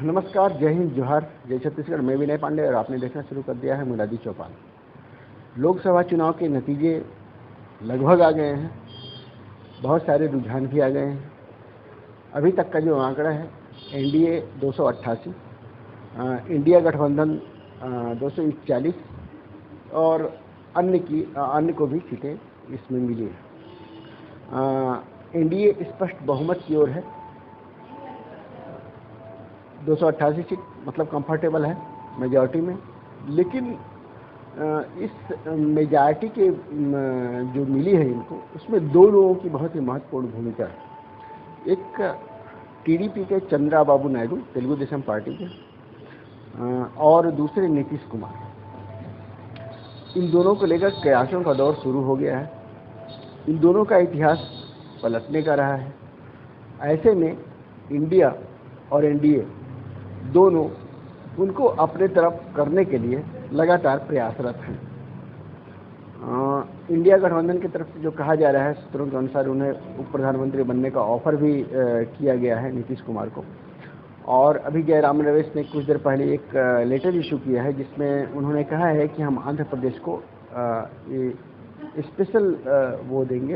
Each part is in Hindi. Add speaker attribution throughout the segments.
Speaker 1: नमस्कार, जय हिंद, जोहार, जय छत्तीसगढ़। मैं विनय पांडे और आपने देखना शुरू कर दिया है मुनादी चौपाल। लोकसभा चुनाव के नतीजे लगभग आ गए हैं, बहुत सारे रुझान भी आ गए हैं। अभी तक का जो आंकड़ा है, एनडीए 288, इंडिया गठबंधन 241 और अन्य को भी सीटें इसमें मिली है। एनडीए स्पष्ट बहुमत की ओर है, 288 सीट मतलब कंफर्टेबल है मेजॉरिटी में। लेकिन इस मेजॉरिटी के जो मिली है इनको, उसमें दो लोगों की बहुत ही महत्वपूर्ण भूमिका है। एक टीडीपी के चंद्राबाबू नायडू, तेलुगु देशम पार्टी के, और दूसरे नीतीश कुमार। इन दोनों को लेकर कयासों का दौर शुरू हो गया है। इन दोनों का इतिहास पलटने का रहा है। ऐसे में इंडिया और एनडीए दोनों उनको अपने तरफ करने के लिए लगातार प्रयासरत हैं। इंडिया गठबंधन की तरफ से जो कहा जा रहा है, सूत्रों के अनुसार उन्हें उप प्रधानमंत्री बनने का ऑफर भी किया गया है नीतीश कुमार को। और अभी जयराम रमेश ने कुछ देर पहले एक लेटर इशू किया है, जिसमें उन्होंने कहा है कि हम आंध्र प्रदेश को स्पेशल वो देंगे,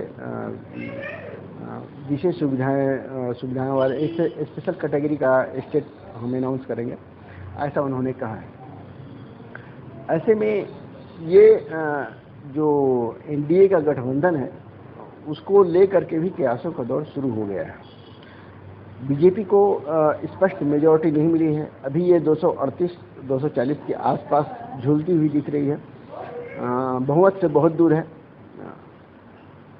Speaker 1: विशेष सुविधाएं वाले एक स्पेशल कैटेगरी का स्टेट हम अनाउंस करेंगे, ऐसा उन्होंने कहा है। ऐसे में ये जो एनडीए का गठबंधन है, उसको लेकर के भी कयासों का दौर शुरू हो गया है। बीजेपी को स्पष्ट मेजॉरिटी नहीं मिली है। अभी ये 238-240 के आसपास झूलती हुई दिख रही है, बहुमत से बहुत दूर है।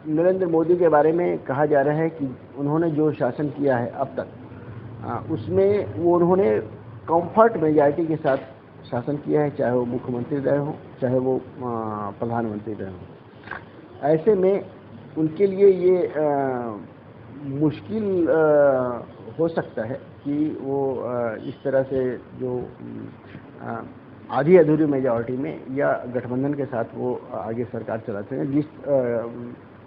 Speaker 1: नरेंद्र मोदी के बारे में कहा जा रहा है कि उन्होंने जो शासन किया है अब तक, उसमें उन्होंने कंफर्ट मेजॉरिटी के साथ शासन किया है, चाहे वो मुख्यमंत्री रहे हो, चाहे वो प्रधानमंत्री रहे हो। ऐसे में उनके लिए ये मुश्किल हो सकता है कि वो इस तरह से जो आधी अधूरी मेजॉरिटी में या गठबंधन के साथ वो आगे सरकार चलाते हैं, जिस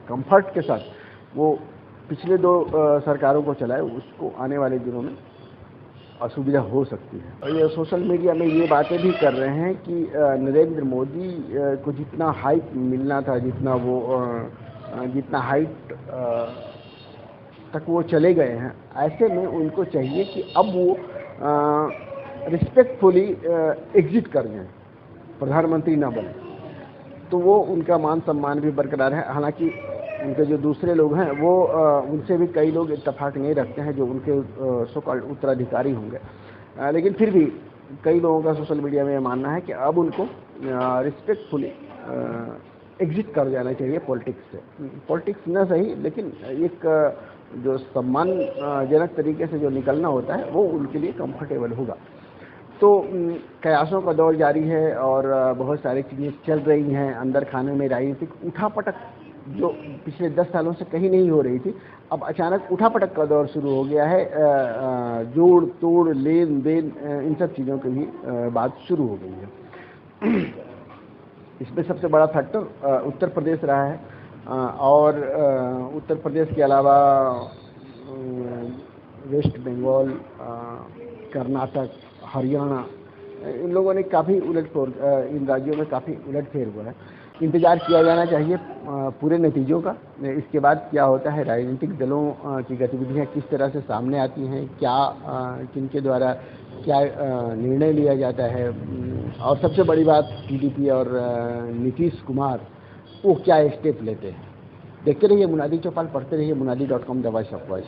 Speaker 1: कंफर्ट के साथ वो पिछले दो सरकारों को चलाए, उसको आने वाले दिनों में असुविधा हो सकती है। और ये सोशल मीडिया में ये बातें भी कर रहे हैं कि नरेंद्र मोदी को जितना हाइट मिलना था, जितना हाइट तक वो चले गए हैं, ऐसे में उनको चाहिए कि अब वो रिस्पेक्टफुली एग्जिट कर जाएं, प्रधानमंत्री ना बने, तो वो उनका मान सम्मान भी बरकरार है। हालांकि उनके जो दूसरे लोग हैं वो उनसे भी कई लोग इत्तेफाक नहीं रखते हैं, जो उनके सो कॉल्ड उत्तराधिकारी होंगे। लेकिन फिर भी कई लोगों का सोशल मीडिया में मानना है कि अब उनको रिस्पेक्टफुली एग्जिट कर जाना चाहिए पॉलिटिक्स से। पॉलिटिक्स ना सही, लेकिन एक जो सम्मानजनक तरीके से जो निकलना होता है, वो उनके लिए कंफर्टेबल होगा। तो कयासों का दौर जारी है और बहुत सारी चीज़ें चल रही हैं अंदर खाने में। राजनीतिक उठापटक जो पिछले 10 सालों से कहीं नहीं हो रही थी, अब अचानक उठापटक का दौर शुरू हो गया है। जोड़ तोड़, लेन देन, इन सब चीज़ों की भी बात शुरू हो गई है। इसमें सबसे बड़ा फैक्टर उत्तर प्रदेश रहा है, और उत्तर प्रदेश के अलावा वेस्ट बंगाल, कर्नाटक, हरियाणा, इन लोगों ने काफ़ी इन राज्यों में काफ़ी उलटफेर हुआ है। इंतज़ार किया जाना चाहिए पूरे नतीजों का। इसके बाद क्या होता है, राजनीतिक दलों की गतिविधियां किस तरह से सामने आती हैं, क्या किनके द्वारा क्या निर्णय लिया जाता है, और सबसे बड़ी बात टीडीपी और नीतीश कुमार वो क्या स्टेप लेते हैं। देखते रहिए मुनादी चौपाल, पढ़ते रहिए munadi.com, the voice of voice.